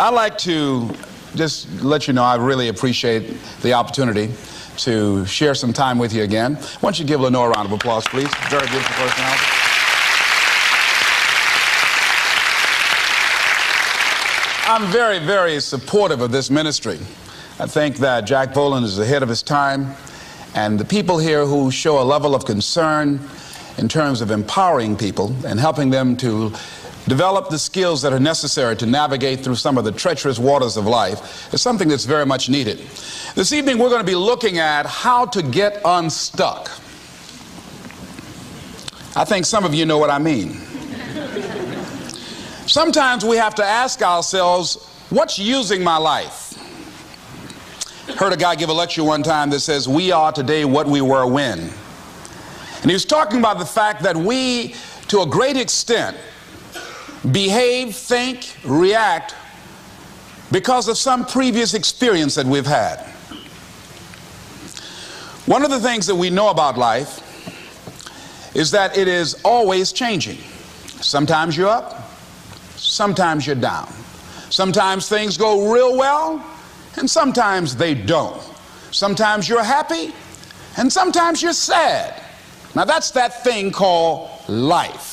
I'd like to just let you know I really appreciate the opportunity to share some time with you again. Why don't you give Lenore a round of applause, please? Very beautiful personality. I'm very, very supportive of this ministry. I think that Jack Boland is ahead of his time, and the people here who show a level of concern in terms of empowering people and helping them to develop the skills that are necessary to navigate through some of the treacherous waters of life is something that's very much needed. This evening we're going to be looking at how to get unstuck. I think some of you know what I mean. Sometimes we have to ask ourselves, what's using my life? Heard a guy give a lecture one time that says, we are today what we were when. And he was talking about the fact that we, to a great extent, behave, think, react because of some previous experience that we've had. One of the things that we know about life is that it is always changing. Sometimes you're up, sometimes you're down. Sometimes things go real well, and sometimes they don't. Sometimes you're happy, and sometimes you're sad. Now that's that thing called life.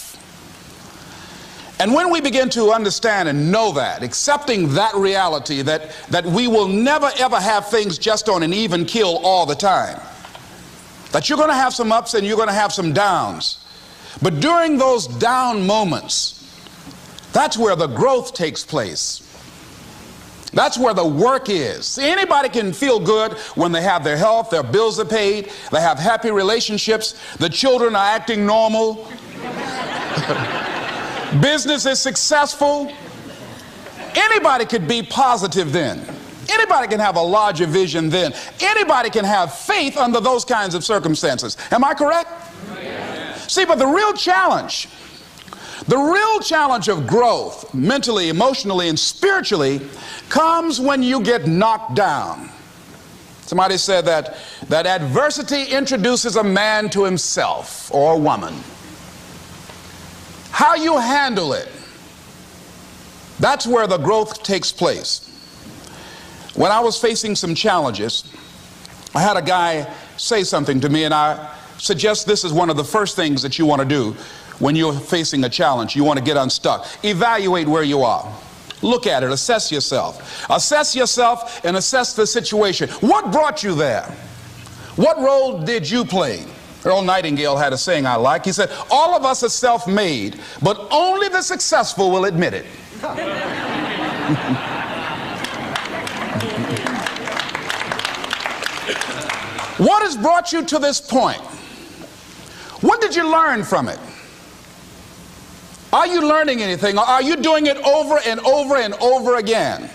And when we begin to understand and know that, accepting that reality that we will never ever have things just on an even keel all the time, that you're going to have some ups and you're going to have some downs, but during those down moments, that's where the growth takes place. That's where the work is. See, anybody can feel good when they have their health, their bills are paid, they have happy relationships, the children are acting normal, business is successful. Anybody could be positive then. Anybody can have a larger vision then. Anybody can have faith under those kinds of circumstances. Am I correct? Yeah. See, but the real challenge of growth, mentally, emotionally, and spiritually, comes when you get knocked down. Somebody said that adversity introduces a man to himself or a woman. How you handle it, that's where the growth takes place. When I was facing some challenges, I had a guy say something to me, and I suggest this is one of the first things that you want to do when you're facing a challenge. You want to get unstuck. Evaluate where you are. Look at it. Assess yourself. Assess yourself and assess the situation. What brought you there? What role did you play? Earl Nightingale had a saying I like. He said, all of us are self-made, but only the successful will admit it. What has brought you to this point? What did you learn from it? Are you learning anything? Or are you doing it over and over and over again?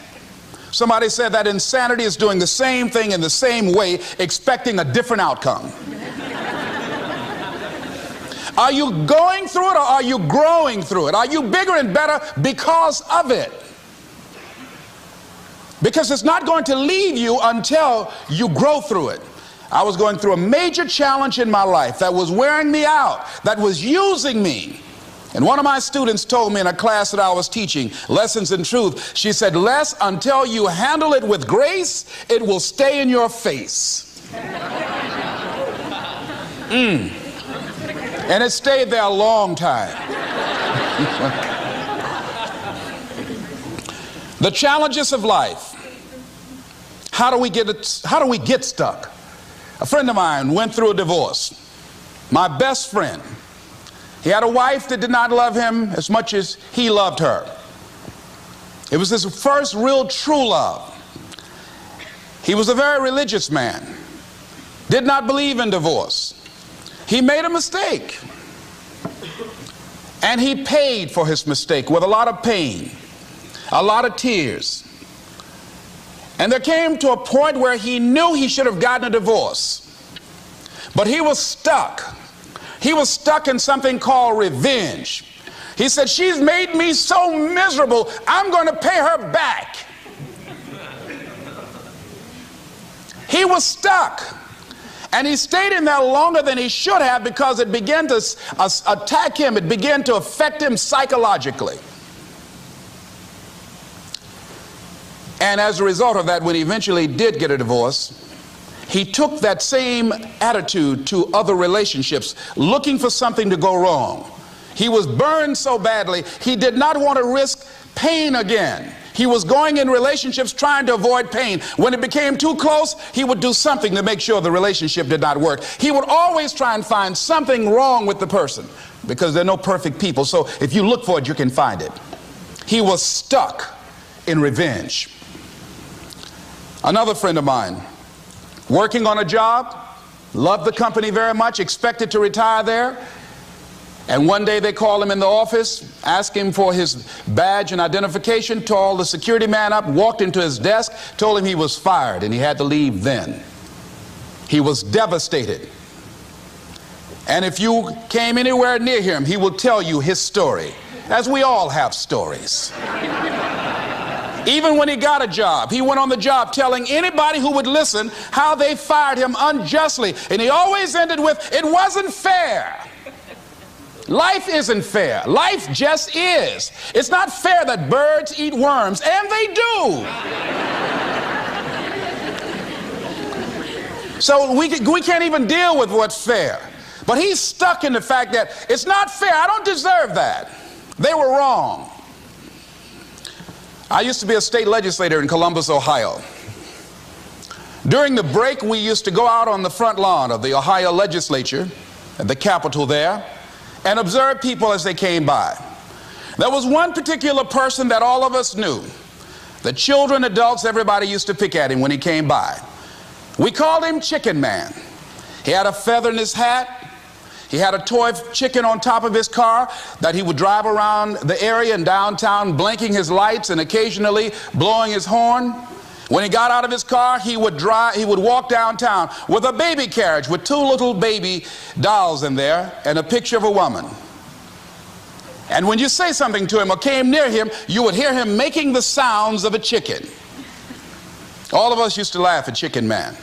Somebody said that insanity is doing the same thing in the same way, expecting a different outcome. Are you going through it, or are you growing through it? Are you bigger and better because of it? Because it's not going to leave you until you grow through it. I was going through a major challenge in my life that was wearing me out, that was using me. And one of my students told me in a class that I was teaching, Lessons in Truth, she said, Les, until you handle it with grace, it will stay in your face. And it stayed there a long time. The challenges of life. How do we get stuck? A friend of mine went through a divorce. My best friend. He had a wife that did not love him as much as he loved her. It was his first real true love. He was a very religious man. Did not believe in divorce. He made a mistake. And he paid for his mistake with a lot of pain, a lot of tears. And there came to a point where he knew he should have gotten a divorce. But he was stuck. He was stuck in something called revenge. He said, she's made me so miserable, I'm going to pay her back. He was stuck. And he stayed in there longer than he should have because it began to attack him. It began to affect him psychologically. And as a result of that, when he eventually did get a divorce, he took that same attitude to other relationships, looking for something to go wrong. He was burned so badly, he did not want to risk pain again. He was going in relationships trying to avoid pain. When it became too close, he would do something to make sure the relationship did not work. He would always try and find something wrong with the person, because there are no perfect people. So if you look for it, you can find it. He was stuck in revenge. Another friend of mine, working on a job, loved the company very much, expected to retire there. And one day they called him in the office, asked him for his badge and identification, called the security man up, walked into his desk, told him he was fired and he had to leave then. He was devastated. And if you came anywhere near him, he will tell you his story, as we all have stories. Even when he got a job, he went on the job telling anybody who would listen how they fired him unjustly. And he always ended with, "It wasn't fair." Life isn't fair. Life just is. It's not fair that birds eat worms, and they do. So we can't even deal with what's fair. But he's stuck in the fact that it's not fair. I don't deserve that. They were wrong. I used to be a state legislator in Columbus, Ohio. During the break, we used to go out on the front lawn of the Ohio legislature, at the Capitol there, and observe people as they came by. There was one particular person that all of us knew. The children, adults, everybody used to pick at him when he came by. We called him Chicken Man. He had a feather in his hat. He had a toy chicken on top of his car that he would drive around the area in downtown, blinking his lights and occasionally blowing his horn. When he got out of his car, he would walk downtown with a baby carriage with two little baby dolls in there and a picture of a woman. And when you say something to him or came near him, you would hear him making the sounds of a chicken. All of us used to laugh at Chicken Man.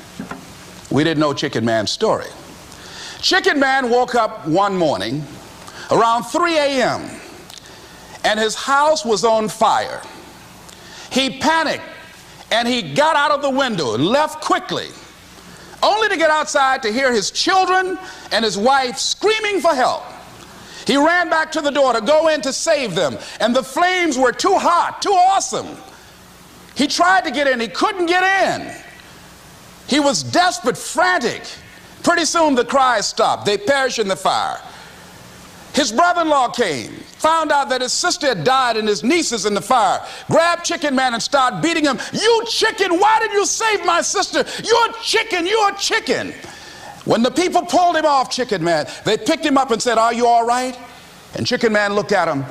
We didn't know Chicken Man's story. Chicken Man woke up one morning around 3 a.m. and his house was on fire. He panicked and he got out of the window and left quickly, only to get outside to hear his children and his wife screaming for help. He ran back to the door to go in to save them, and the flames were too hot, too awesome. He tried to get in, he couldn't get in. He was desperate, frantic. Pretty soon the cries stopped. They perished in the fire. His brother-in-law came, found out that his sister had died and his nieces in the fire, grabbed Chicken Man and started beating him. "You chicken, why did you save my sister? You're a chicken, you're a chicken." When the people pulled him off Chicken Man, they picked him up and said, "Are you all right?" And Chicken Man looked at him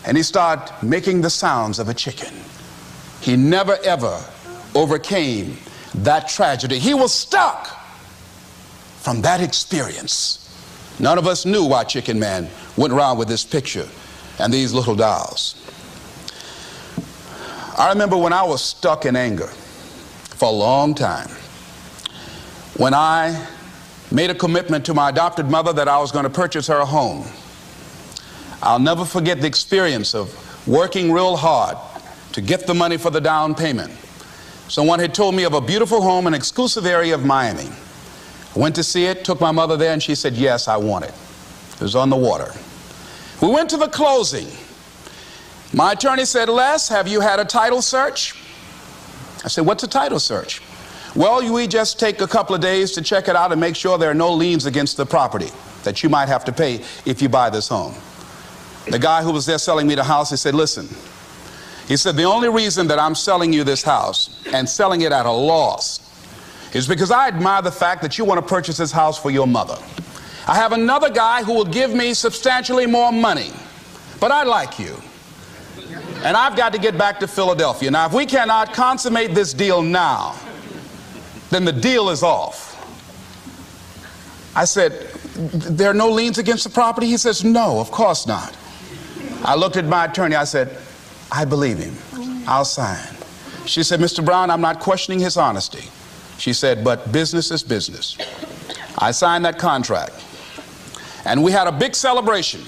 and he started making the sounds of a chicken. He never ever overcame that tragedy. He was stuck from that experience. None of us knew why Chicken Man went around with this picture and these little dolls. I remember when I was stuck in anger for a long time, when I made a commitment to my adopted mother that I was going to purchase her a home. I'll never forget the experience of working real hard to get the money for the down payment. Someone had told me of a beautiful home in an exclusive area of Miami. I went to see it, took my mother there, and she said, "Yes, I want it." It was on the water. We went to the closing. My attorney said, "Les, have you had a title search?" I said, "What's a title search?" "Well, we just take a couple of days to check it out and make sure there are no liens against the property that you might have to pay if you buy this home." The guy who was there selling me the house, he said, "Listen," he said, "the only reason that I'm selling you this house and selling it at a loss is because I admire the fact that you want to purchase this house for your mother. I have another guy who will give me substantially more money, but I like you. And I've got to get back to Philadelphia. Now, if we cannot consummate this deal now, then the deal is off." I said, "There are no liens against the property?" He says, "No, of course not." I looked at my attorney. I said, "I believe him. I'll sign." She said, "Mr. Brown, I'm not questioning his honesty." She said, "But business is business." I signed that contract. And we had a big celebration.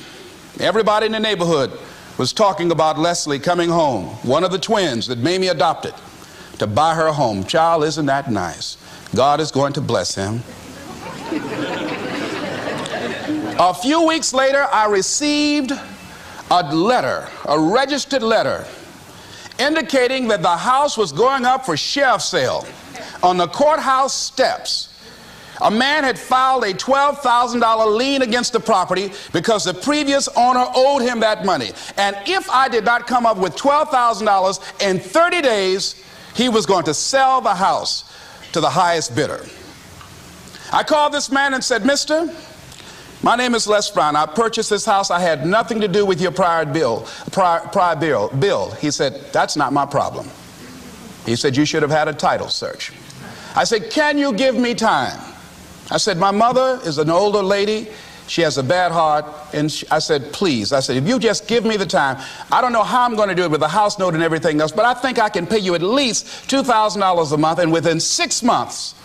Everybody in the neighborhood was talking about Leslie coming home, one of the twins that Mamie adopted. to buy her a home. Child, isn't that nice? God is going to bless him. A few weeks later, I received a letter, a registered letter, indicating that the house was going up for sheriff's sale on the courthouse steps. A man had filed a $12,000 lien against the property because the previous owner owed him that money. And if I did not come up with $12,000 in 30 days, he was going to sell the house to the highest bidder. I called this man and said, "Mister, my name is Les Brown. I purchased this house. I had nothing to do with your prior bill. He said, "That's not my problem." He said, "You should have had a title search." I said, "Can you give me time?" I said, "My mother is an older lady. She has a bad heart." And I said, "Please," I said, "if you just give me the time, I don't know how I'm going to do it with the house note and everything else, but I think I can pay you at least $2,000 a month, and within 6 months,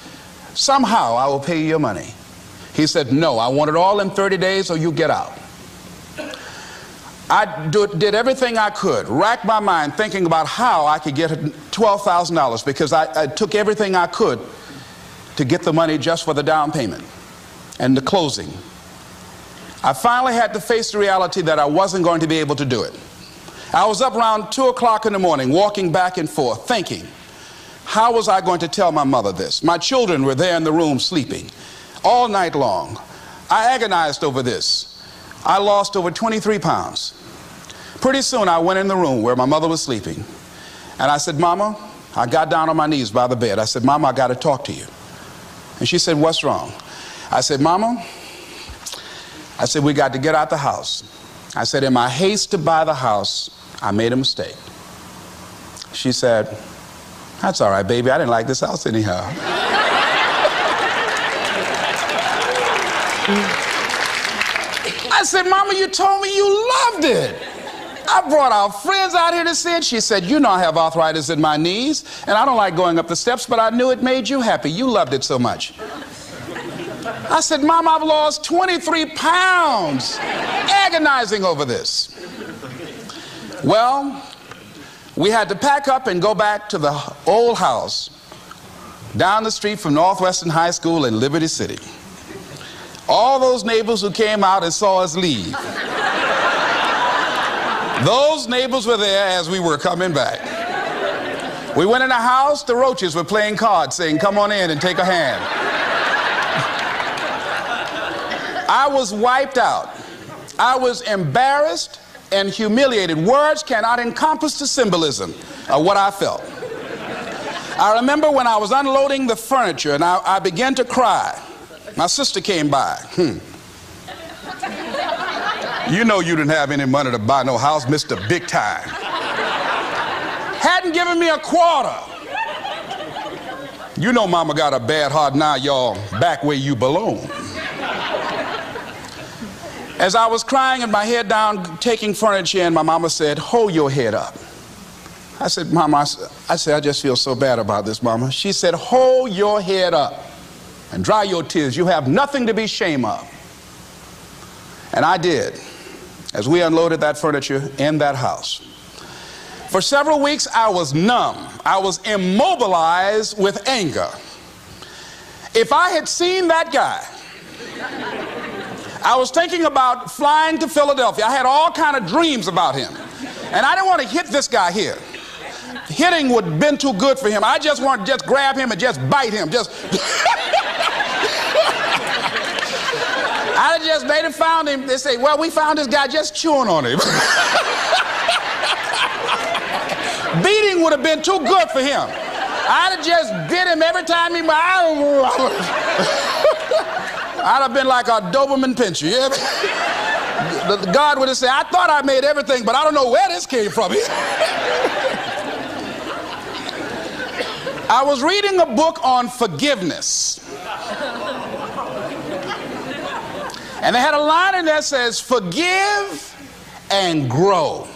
somehow I will pay you your money." He said, "No, I want it all in 30 days or you get out." I did everything I could, racked my mind thinking about how I could get $12,000 because I took everything I could to get the money just for the down payment and the closing. I finally had to face the reality that I wasn't going to be able to do it. I was up around 2 o'clock in the morning walking back and forth thinking, how was I going to tell my mother this? My children were there in the room sleeping all night long. I agonized over this. I lost over 23 pounds. Pretty soon I went in the room where my mother was sleeping and I said, "Mama," I got down on my knees by the bed. I said, "Mama, I got to talk to you." And she said, "What's wrong?" I said, "Mama," I said, "we got to get out the house." I said, "In my haste to buy the house, I made a mistake." She said, "That's all right, baby. I didn't like this house anyhow." I said, "Mama, you told me you loved it. I brought our friends out here to see it." She said, "You know I have arthritis in my knees, and I don't like going up the steps, but I knew it made you happy. You loved it so much." I said, "Mom, I've lost 23 pounds agonizing over this." Well, we had to pack up and go back to the old house down the street from Northwestern High School in Liberty City. All those neighbors who came out and saw us leave, those neighbors were there as we were coming back. We went in the house, the roaches were playing cards saying, "Come on in and take a hand." I was wiped out. I was embarrassed and humiliated. Words cannot encompass the symbolism of what I felt. I remember when I was unloading the furniture and I began to cry. My sister came by. "You know you didn't have any money to buy no house, Mr. Big Time." Hadn't given me a quarter. "You know Mama got a bad heart, now y'all back where you belong." As I was crying and my head down, taking furniture in, my mama said, "Hold your head up." I said, "Mama," I said, "I just feel so bad about this, Mama." She said, "Hold your head up and dry your tears. You have nothing to be ashamed of." And I did, as we unloaded that furniture in that house. For several weeks, I was numb. I was immobilized with anger. If I had seen that guy, I was thinking about flying to Philadelphia. I had all kind of dreams about him. And I didn't want to hit this guy here. Hitting would have been too good for him. I just wanted to just grab him and just bite him. They'd have found him. They say, "Well, we found this guy just chewing on him." Beating would have been too good for him. I'd have just bit him every time he... I'd have been like a Doberman Pinscher. Yeah? God would have said, "I thought I made everything, but I don't know where this came from." I was reading a book on forgiveness. And they had a line in there that says, "Forgive and grow."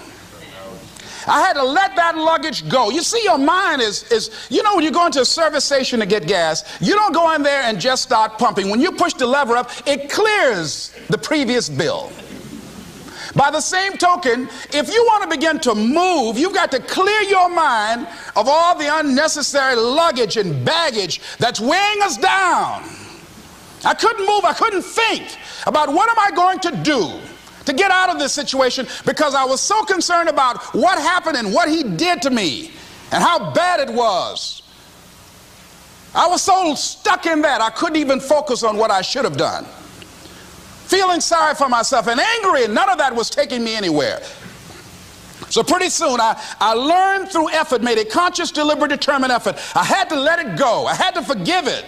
I had to let that luggage go. You see, your mind is, you know, when you go into a service station to get gas, you don't go in there and just start pumping. When you push the lever up, it clears the previous bill. By the same token, if you want to begin to move, you've got to clear your mind of all the unnecessary luggage and baggage that's weighing us down. I couldn't move, I couldn't think about what am I going to do to get out of this situation, because I was so concerned about what happened and what he did to me and how bad it was. I was so stuck in that I couldn't even focus on what I should have done. Feeling sorry for myself and angry, and none of that was taking me anywhere. So pretty soon I learned through effort, made a conscious, deliberate, determined effort. I had to let it go. I had to forgive it.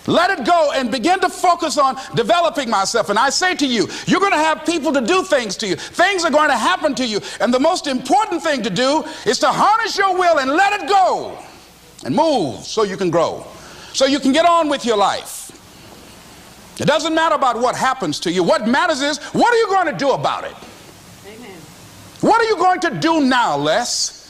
Let it go and begin to focus on developing myself. And I say to you, you're going to have people to do things to you. Things are going to happen to you. And the most important thing to do is to harness your will and let it go and move so you can grow, so you can get on with your life. It doesn't matter about what happens to you. What matters is, what are you going to do about it? Amen. What are you going to do now, Les?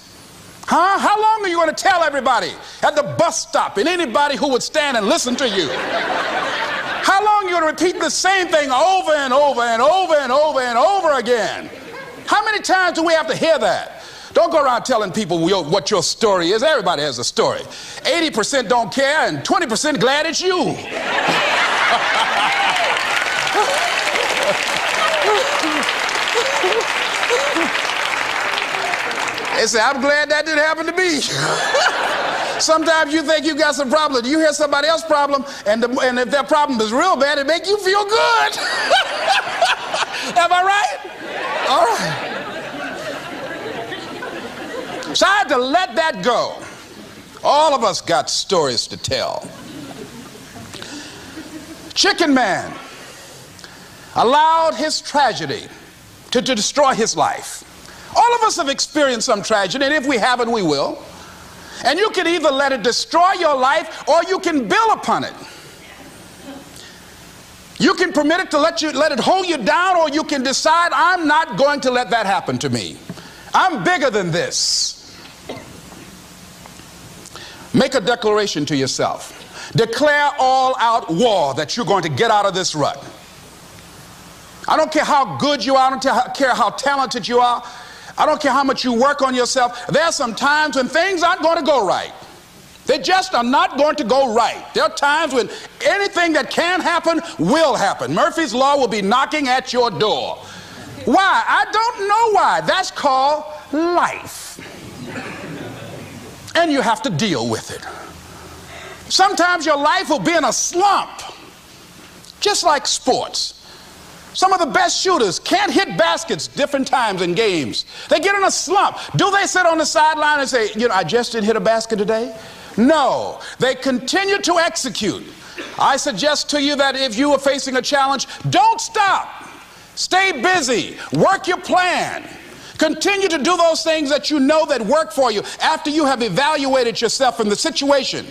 Huh? How long are you going to tell everybody at the bus stop and anybody who would stand and listen to you? How long are you going to repeat the same thing over and over and over and over and over again? How many times do we have to hear that? Don't go around telling people what your story is. Everybody has a story. 80% don't care and 20% glad it's you. They say, I'm glad that didn't happen to me. Sometimes you think you got some problem. You hear somebody else's problem, and if their problem is real bad, it makes you feel good. Am I right? All right. So I had to let that go. All of us got stories to tell. Chicken Man allowed his tragedy to destroy his life. All of us have experienced some tragedy, and if we haven't, we will. And you can either let it destroy your life, or you can build upon it. You can permit it to let it hold you down, or you can decide, I'm not going to let that happen to me. I'm bigger than this. Make a declaration to yourself. Declare all-out war that you're going to get out of this rut. I don't care how good you are. I don't care how talented you are. I don't care how much you work on yourself. There are some times when things aren't going to go right. They just are not going to go right. There are times when anything that can happen will happen. Murphy's Law will be knocking at your door. Why? I don't know why. That's called life. And you have to deal with it. Sometimes your life will be in a slump, just like sports. Some of the best shooters can't hit baskets different times in games. They get in a slump. Do they sit on the sideline and say, you know, I just didn't hit a basket today? No, they continue to execute. I suggest to you that if you are facing a challenge, don't stop. Stay busy. Work your plan. Continue to do those things that you know that work for you after you have evaluated yourself in the situation.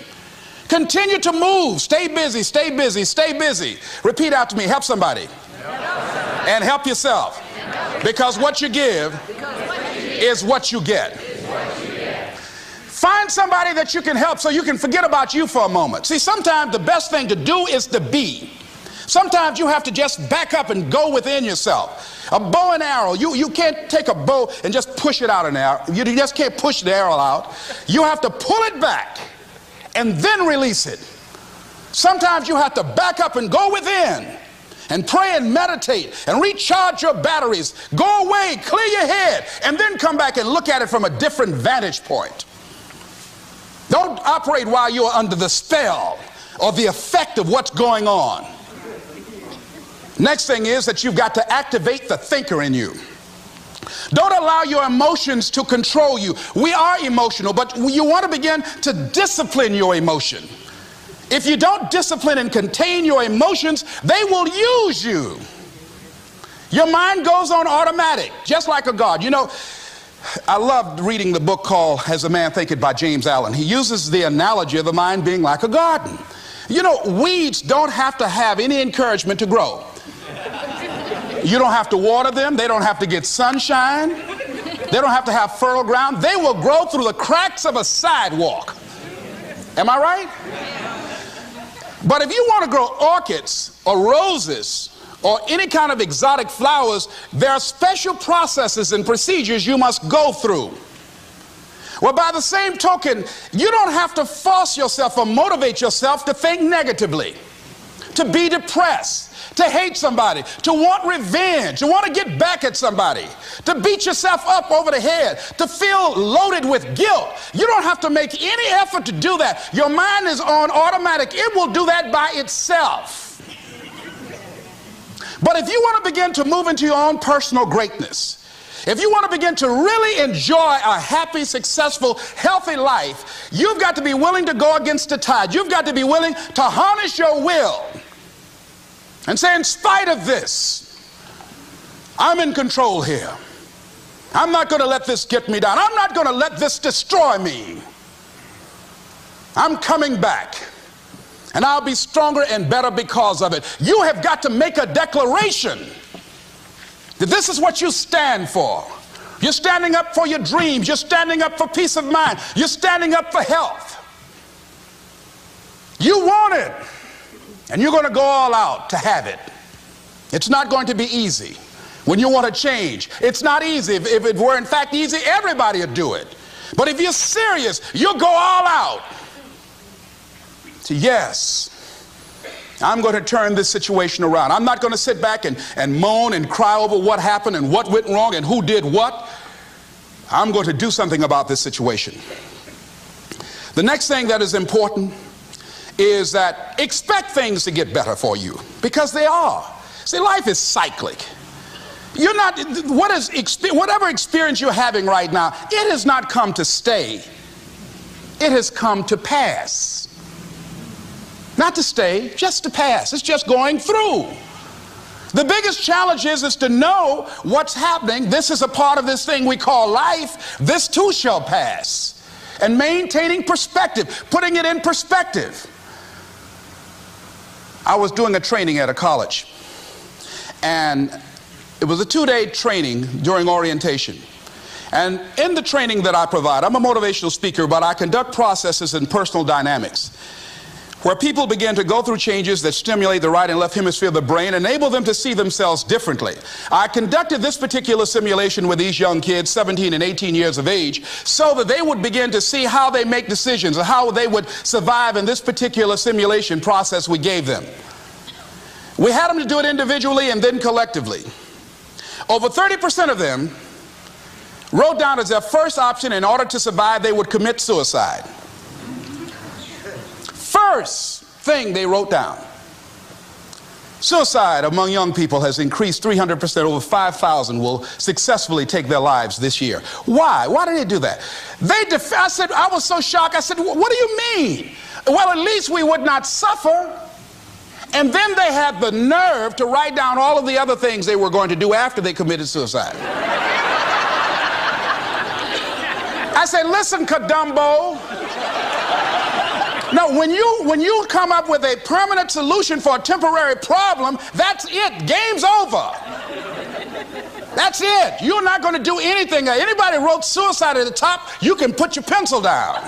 Continue to move. Stay busy, stay busy, stay busy. Repeat out to me. Help somebody. And help yourself. Because what you give is what you get. Find somebody that you can help so you can forget about you for a moment. See, sometimes the best thing to do is to be. Sometimes you have to just back up and go within yourself. A bow and arrow, you can't take a bow and just push it out an arrow. You just can't push the arrow out. You have to pull it back and then release it. Sometimes you have to back up and go within and pray and meditate and recharge your batteries. Go away, clear your head, and then come back and look at it from a different vantage point. Don't operate while you're under the spell or the effect of what's going on. Next thing is that you've got to activate the thinker in you. Don't allow your emotions to control you. We are emotional, but you want to begin to discipline your emotion. If you don't discipline and contain your emotions, they will use you. Your mind goes on automatic, just like a guard. You know, I loved reading the book called As a Man Thinketh by James Allen. He uses the analogy of the mind being like a garden. You know, weeds don't have to have any encouragement to grow. You don't have to water them. They don't have to get sunshine. They don't have to have fertile ground. They will grow through the cracks of a sidewalk. Am I right? But if you want to grow orchids or roses or any kind of exotic flowers, there are special processes and procedures you must go through. Well, by the same token, you don't have to force yourself or motivate yourself to think negatively, to be depressed, to hate somebody, to want revenge, to want to get back at somebody, to beat yourself up over the head, to feel loaded with guilt. You don't have to make any effort to do that. Your mind is on automatic. It will do that by itself. But if you want to begin to move into your own personal greatness, if you want to begin to really enjoy a happy, successful, healthy life, you've got to be willing to go against the tide. You've got to be willing to harness your will and say, in spite of this, I'm in control here. I'm not going to let this get me down. I'm not going to let this destroy me. I'm coming back, and I'll be stronger and better because of it. You have got to make a declaration that this is what you stand for. You're standing up for your dreams. You're standing up for peace of mind. You're standing up for health. You want it, and you're going to go all out to have it. It's not going to be easy. When you want to change, it's not easy. If it were in fact easy, everybody would do it. But if you're serious, you'll go all out. So yes, I'm going to turn this situation around. I'm not going to sit back and moan and cry over what happened and what went wrong and who did what. I'm going to do something about this situation. The next thing that is important is that expect things to get better for you, because they are. See, life is cyclic. You're not, whatever experience you're having right now, it has not come to stay. It has come to pass. Not to stay, just to pass. It's just going through. The biggest challenge is to know what's happening. This is a part of this thing we call life. This too shall pass. And maintaining perspective, putting it in perspective. I was doing a training at a college, and it was a 2-day training during orientation. And in the training that I provide, I'm a motivational speaker, but I conduct processes in personal dynamics, where people begin to go through changes that stimulate the right and left hemisphere of the brain, enable them to see themselves differently. I conducted this particular simulation with these young kids, 17 and 18 years of age, so that they would begin to see how they make decisions, or how they would survive in this particular simulation process we gave them. We had them to do it individually and then collectively. Over 30% of them wrote down as their first option, in order to survive, they would commit suicide. First thing they wrote down. Suicide among young people has increased 300%. Over 5,000 will successfully take their lives this year. Why? Why did they do that? I said, I was so shocked. I said, what do you mean? Well, at least we would not suffer. And then they had the nerve to write down all of the other things they were going to do after they committed suicide. I said, listen, Kadumbo. No, when you come up with a permanent solution for a temporary problem, that's it. Game's over. That's it. You're not going to do anything. Anybody wrote suicide at the top, you can put your pencil down.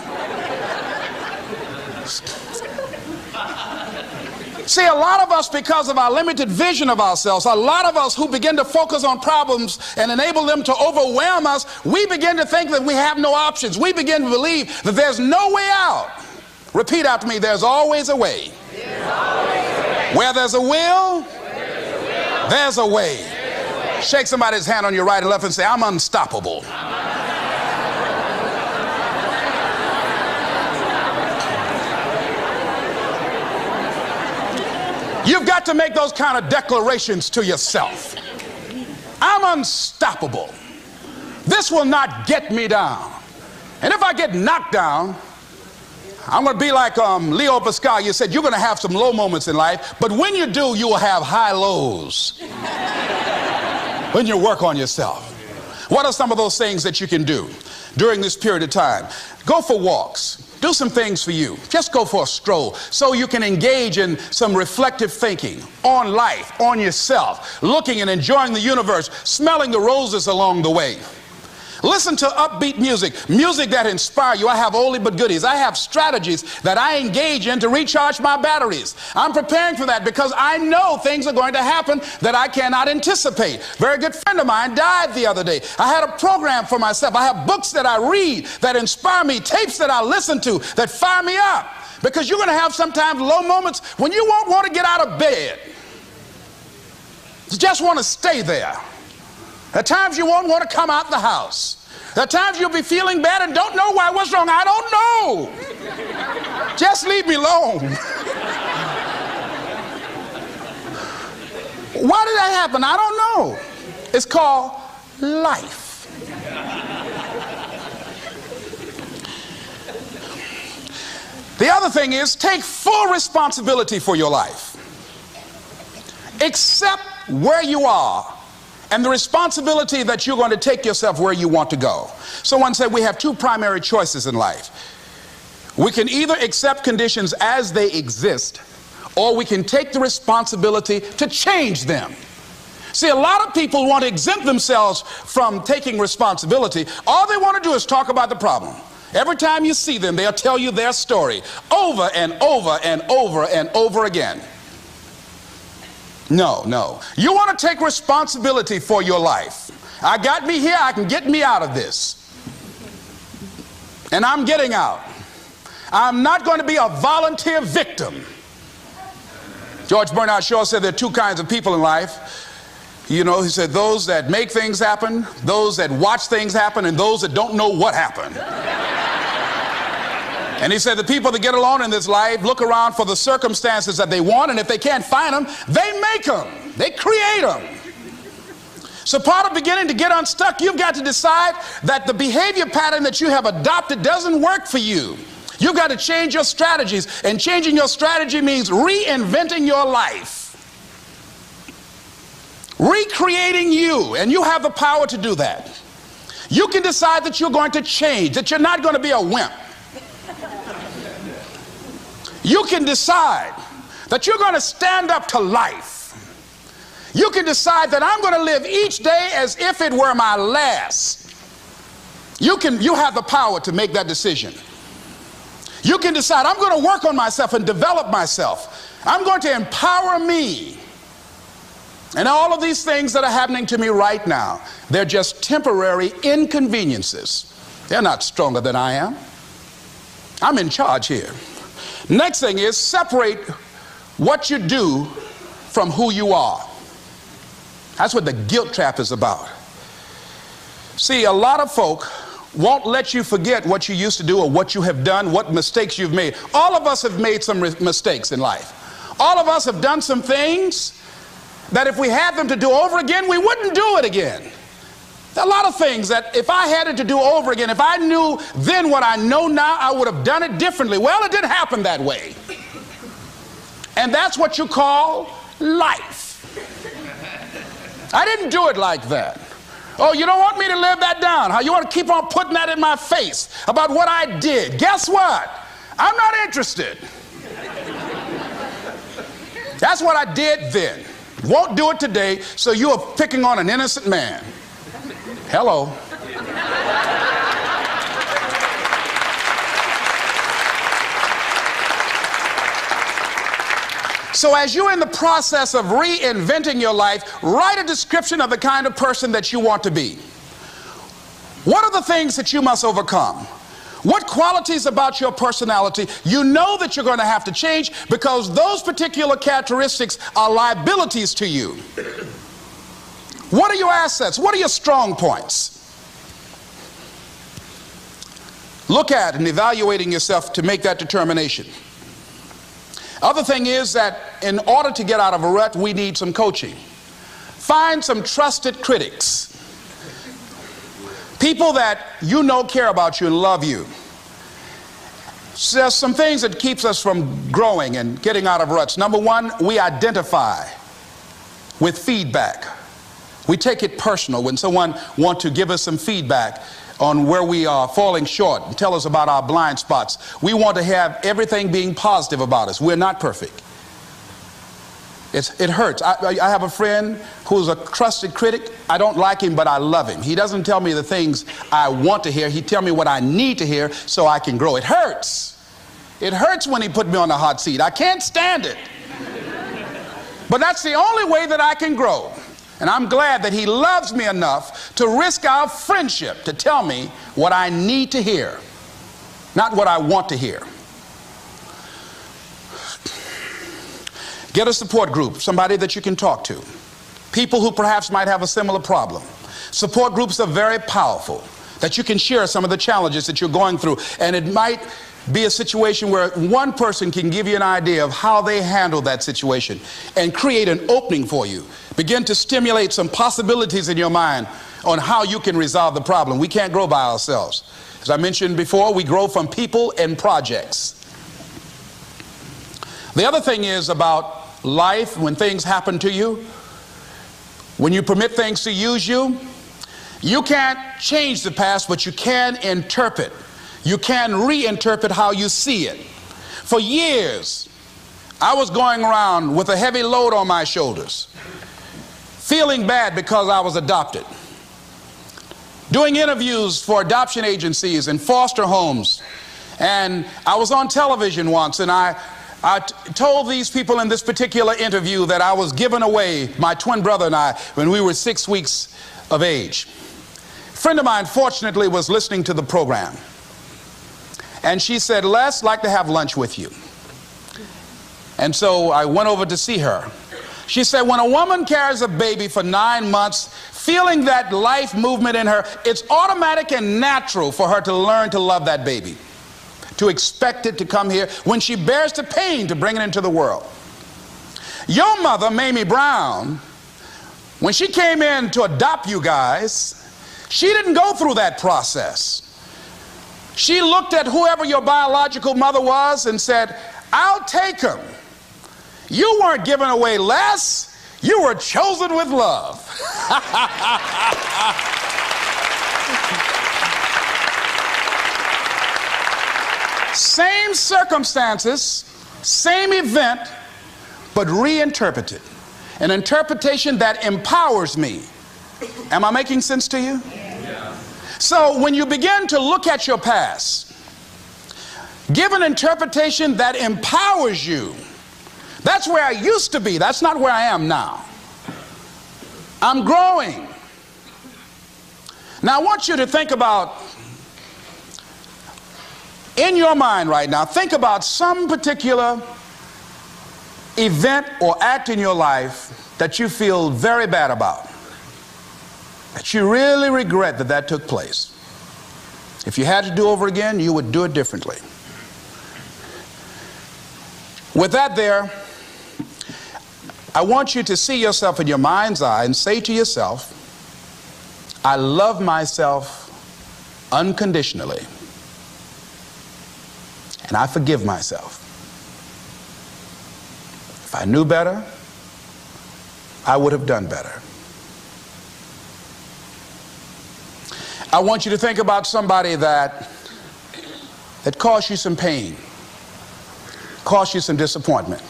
See, a lot of us, because of our limited vision of ourselves, a lot of us who begin to focus on problems and enable them to overwhelm us, we begin to think that we have no options. We begin to believe that there's no way out. Repeat after me, there's always a way. Where there's a will, there's a way. Shake somebody's hand on your right and left and say, I'm unstoppable. You've got to make those kind of declarations to yourself. I'm unstoppable. This will not get me down. And if I get knocked down, I'm going to be like Leo Pascal. You said you're going to have some low moments in life, but when you do, you will have high lows when you work on yourself. What are some of those things that you can do during this period of time? Go for walks. Do some things for you. Just go for a stroll so you can engage in some reflective thinking on life, on yourself, looking and enjoying the universe, smelling the roses along the way. Listen to upbeat music, music that inspires you. I have oldie but goodies. I have strategies that I engage in to recharge my batteries. I'm preparing for that because I know things are going to happen that I cannot anticipate. A very good friend of mine died the other day. I had a program for myself. I have books that I read that inspire me, tapes that I listen to that fire me up. Because you're going to have sometimes low moments when you won't want to get out of bed. You just want to stay there. At times you won't want to come out the house. At times you'll be feeling bad and don't know why. What's wrong? I don't know. Just leave me alone. Why did that happen? I don't know. It's called life. The other thing is, take full responsibility for your life. Accept where you are and the responsibility that you're going to take yourself where you want to go. Someone said we have two primary choices in life. We can either accept conditions as they exist, or we can take the responsibility to change them. See, a lot of people want to exempt themselves from taking responsibility. All they want to do is talk about the problem. Every time you see them, they'll tell you their story over and over and over and over again. No, no. You want to take responsibility for your life. I got me here, I can get me out of this. And I'm getting out. I'm not going to be a volunteer victim. George Bernard Shaw said there are two kinds of people in life. You know, he said those that make things happen, those that watch things happen, and those that don't know what happened. And he said the people that get along in this life look around for the circumstances that they want, and if they can't find them, they make them. They create them. So part of beginning to get unstuck, you've got to decide that the behavior pattern that you have adopted doesn't work for you. You've got to change your strategies, and changing your strategy means reinventing your life. Recreating you, and you have the power to do that. You can decide that you're going to change, that you're not going to be a wimp. You can decide that you're going to stand up to life. You can decide that I'm going to live each day as if it were my last. You have the power to make that decision. You can decide I'm going to work on myself and develop myself. I'm going to empower me. And all of these things that are happening to me right now, they're just temporary inconveniences. They're not stronger than I am. I'm in charge here. Next thing is separate what you do from who you are. That's what the guilt trap is about. See, a lot of folk won't let you forget what you used to do or what you have done, what mistakes you've made. All of us have made some mistakes in life. All of us have done some things that if we had them to do over again, we wouldn't do it again. There are a lot of things that if I had it to do over again, if I knew then what I know now, I would have done it differently. Well, it didn't happen that way. And that's what you call life. I didn't do it like that. Oh, you don't want me to live that down, huh? You want to keep on putting that in my face about what I did. Guess what? I'm not interested. That's what I did then. Won't do it today, so you are picking on an innocent man. Hello. So as you're in the process of reinventing your life, write a description of the kind of person that you want to be. What are the things that you must overcome? What qualities about your personality you know that you're going to have to change because those particular characteristics are liabilities to you? What are your assets? What are your strong points? Look at and evaluating yourself to make that determination. Other thing is that in order to get out of a rut, we need some coaching. Find some trusted critics. People that you know care about you and love you. So there's some things that keeps us from growing and getting out of ruts. Number one, we identify with feedback. We take it personal when someone wants to give us some feedback on where we are falling short and tell us about our blind spots. We want to have everything being positive about us. We're not perfect. It hurts. I have a friend who's a trusted critic. I don't like him, but I love him. He doesn't tell me the things I want to hear. He tells me what I need to hear so I can grow. It hurts. It hurts when he put me on the hot seat. I can't stand it. But that's the only way that I can grow. And I'm glad that he loves me enough to risk our friendship to tell me what I need to hear, not what I want to hear. Get a support group, somebody that you can talk to. People who perhaps might have a similar problem. Support groups are very powerful, that you can share some of the challenges that you're going through. And it might be a situation where one person can give you an idea of how they handle that situation and create an opening for you. Begin to stimulate some possibilities in your mind on how you can resolve the problem. We can't grow by ourselves. As I mentioned before, we grow from people and projects. The other thing is about life, when things happen to you, when you permit things to use you, you can't change the past, but you can interpret. You can reinterpret how you see it. For years, I was going around with a heavy load on my shoulders, feeling bad because I was adopted, doing interviews for adoption agencies and foster homes. And I was on television once, and I told these people in this particular interview that I was given away, my twin brother and I, when we were 6 weeks of age. A friend of mine, fortunately, was listening to the program. And she said, Les, I'd like to have lunch with you. And so I went over to see her. She said, when a woman carries a baby for 9 months, feeling that life movement in her, it's automatic and natural for her to learn to love that baby, to expect it to come here when she bears the pain to bring it into the world. Your mother, Mamie Brown, when she came in to adopt you guys, she didn't go through that process. She looked at whoever your biological mother was and said, I'll take him. You weren't given away less. You were chosen with love. Same circumstances, same event, but reinterpreted. An interpretation that empowers me. Am I making sense to you? Yeah. So when you begin to look at your past, give an interpretation that empowers you. That's where I used to be. That's not where I am now. I'm growing. Now I want you to think about, in your mind right now, think about some particular event or act in your life that you feel very bad about, that you really regret that took place. If you had to do over again, you would do it differently. With that there, I want you to see yourself in your mind's eye and say to yourself, I love myself unconditionally, and I forgive myself. If I knew better, I would have done better. I want you to think about somebody that caused you some pain, caused you some disappointment,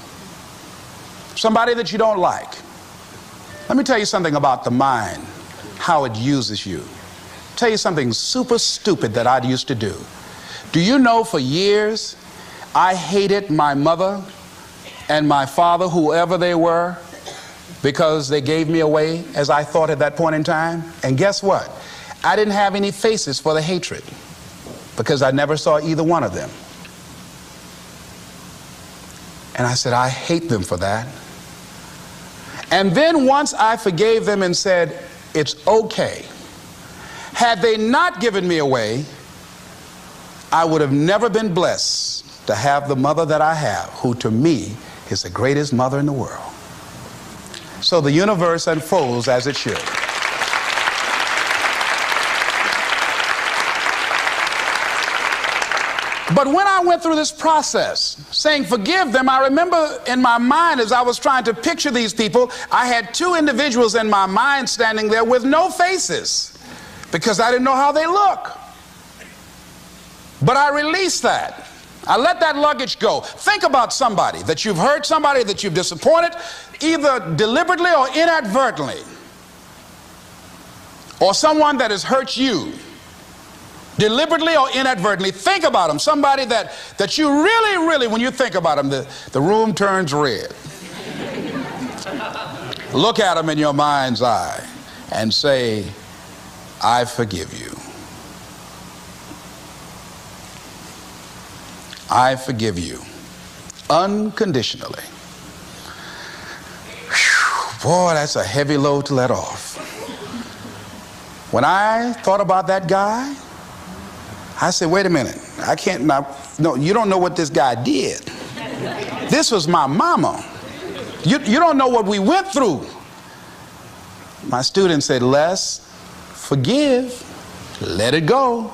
somebody that you don't like. Let me tell you something about the mind, how it uses you. I'll tell you something super stupid that I used to do. Do you know for years I hated my mother and my father, whoever they were, because they gave me away as I thought at that point in time? And guess what? I didn't have any faces for the hatred because I never saw either one of them. And I said, I hate them for that. And then once I forgave them and said, it's okay, had they not given me away, I would have never been blessed to have the mother that I have, who to me is the greatest mother in the world. So the universe unfolds as it should. But when I went through this process, saying forgive them, I remember in my mind as I was trying to picture these people, I had two individuals in my mind standing there with no faces because I didn't know how they look. But I released that. I let that luggage go. Think about somebody that you've hurt, somebody that you've disappointed, either deliberately or inadvertently, or someone that has hurt you deliberately or inadvertently. Think about them. Somebody that you really, when you think about them, the room turns red. Look at them in your mind's eye and say, I forgive you. I forgive you unconditionally. Whew, boy, that's a heavy load to let off. When I thought about that guy, I said, wait a minute, I can't, no, you don't know what this guy did. This was my mama. You don't know what we went through. My student said, Les, forgive, let it go.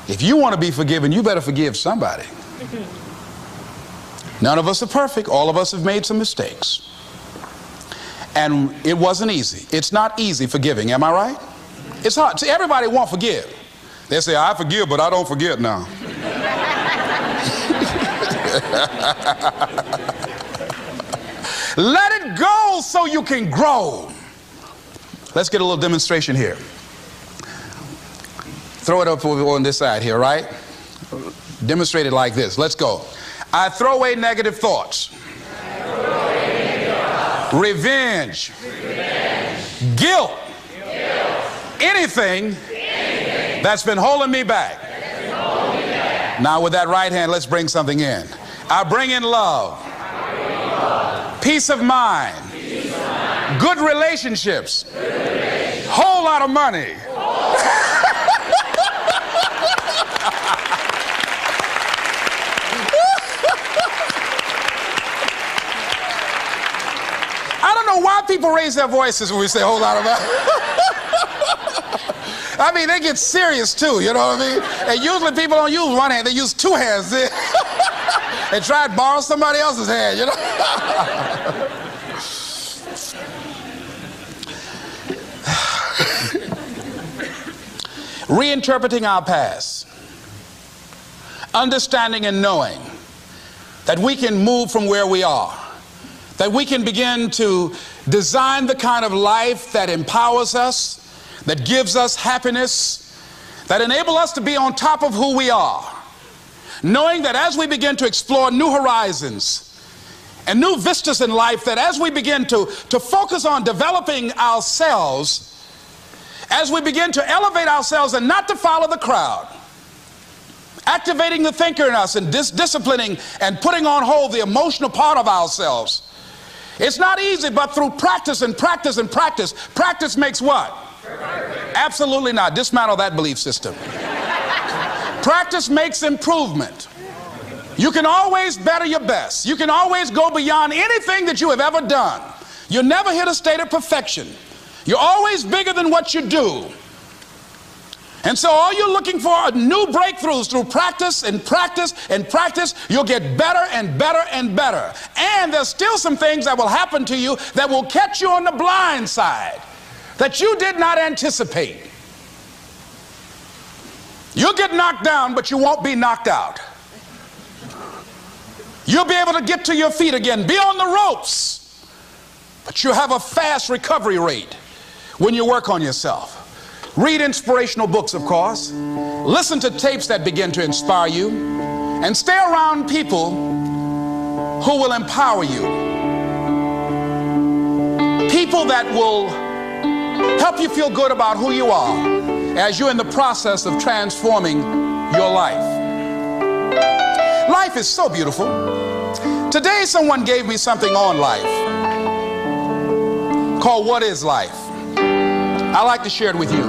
If you want to be forgiven, you better forgive somebody. None of us are perfect. All of us have made some mistakes. And it wasn't easy. It's not easy forgiving, am I right? It's hard. See, everybody won't forgive. They say, I forgive, but I don't forget now. Let it go so you can grow. Let's get a little demonstration here. Throw it up on this side here, right? Demonstrate it like this. Let's go. I throw away negative thoughts. Revenge. Guilt. Anything that's been holding me back. Now with that right hand, let's bring something in. I bring in love. Peace of mind. Good relationships. Whole lot of money. I don't know why people raise their voices when we say a whole lot of money. I mean, they get serious too, you know what I mean? And usually people don't use one hand, they use two hands. And try to borrow somebody else's hand, you know? Reinterpreting our past. Understanding and knowing that we can move from where we are. That we can begin to design the kind of life that empowers us, that gives us happiness, that enable us to be on top of who we are. Knowing that as we begin to explore new horizons and new vistas in life, that as we begin to focus on developing ourselves, as we begin to elevate ourselves and not to follow the crowd, activating the thinker in us and disciplining and putting on hold the emotional part of ourselves. It's not easy, but through practice and practice and practice, practice makes what? Absolutely not. Dismantle that belief system. Practice makes improvement. You can always better your best. You can always go beyond anything that you have ever done. You'll never hit a state of perfection. You're always bigger than what you do. And so all you're looking for are new breakthroughs through practice and practice and practice. You'll get better and better and better. And there's still some things that will happen to you that will catch you on the blind side that you did not anticipate. You'll get knocked down, but you won't be knocked out. You'll be able to get to your feet again, be on the ropes, but you'll have a fast recovery rate when you work on yourself. Read inspirational books, of course. Listen to tapes that begin to inspire you, and stay around people who will empower you. People that will help you feel good about who you are as you're in the process of transforming your life. Life is so beautiful. Today someone gave me something on life called What is Life? I'd like to share it with you.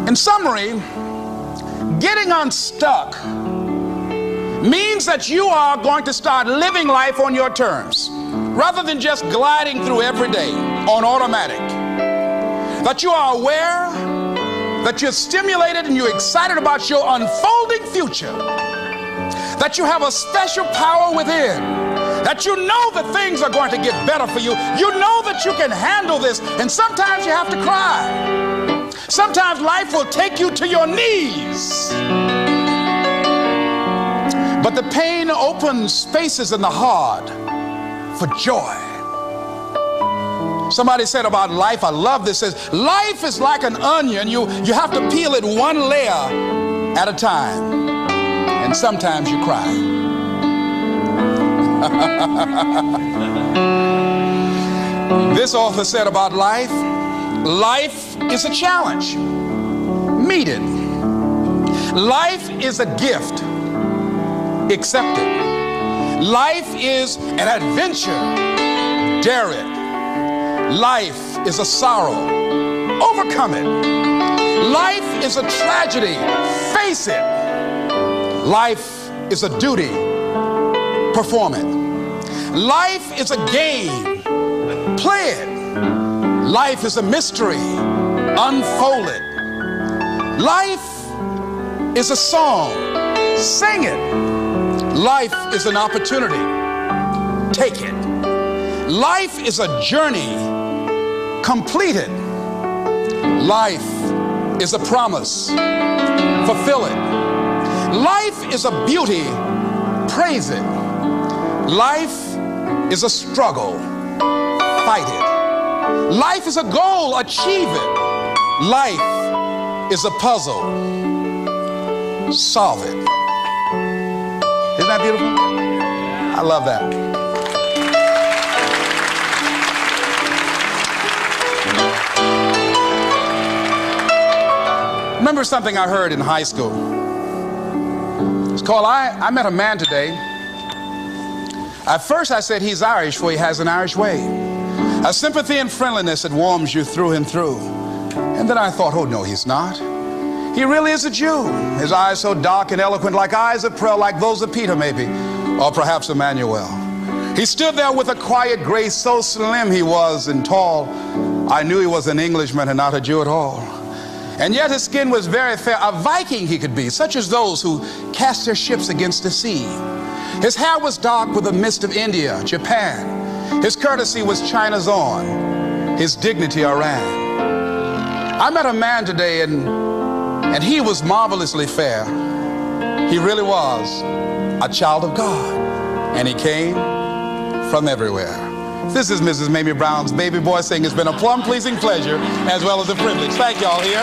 In summary, getting unstuck means that you are going to start living life on your terms rather than just gliding through every day on automatic. That you are aware, that you're stimulated and you're excited about your unfolding future. That you have a special power within that you know that things are going to get better for you. You know that you can handle this, and sometimes you have to cry. Sometimes life will take you to your knees. But the pain opens spaces in the heart for joy. Somebody said about life, I love this, says, life is like an onion. You have to peel it one layer at a time. And sometimes you cry. This author said about life, life is a challenge. Meet it. Life is a gift. Accept it. Life is an adventure. Dare it. Life is a sorrow. Overcome it. Life is a tragedy. Face it. Life is a duty. Perform it. Life is a game. Play it. Life is a mystery. Unfold it. Life is a song. Sing it. Life is an opportunity. Take it. Life is a journey. Complete it. Life is a promise. Fulfill it. Life is a beauty. Praise it. Life is a struggle. Fight it. Life is a goal. Achieve it. Life is a puzzle. Solve it. Isn't that beautiful? I love that. Remember something I heard in high school. It's called, I met a man today. At first I said he's Irish, for he has an Irish way. A sympathy and friendliness that warms you through and through. And then I thought, oh no, he's not. He really is a Jew. His eyes so dark and eloquent, like eyes of pearl, like those of Peter maybe, or perhaps Emmanuel. He stood there with a quiet grace, so slim he was and tall. I knew he was an Englishman and not a Jew at all. And yet his skin was very fair, a Viking he could be, such as those who cast their ships against the sea. His hair was dark with the mist of India, Japan. His courtesy was China's own, his dignity Iran. I met a man today and he was marvelously fair. He really was a child of God. And he came from everywhere. This is Mrs. Mamie Brown's baby boy saying it's been a plum-pleasing pleasure as well as a privilege. Thank y'all here.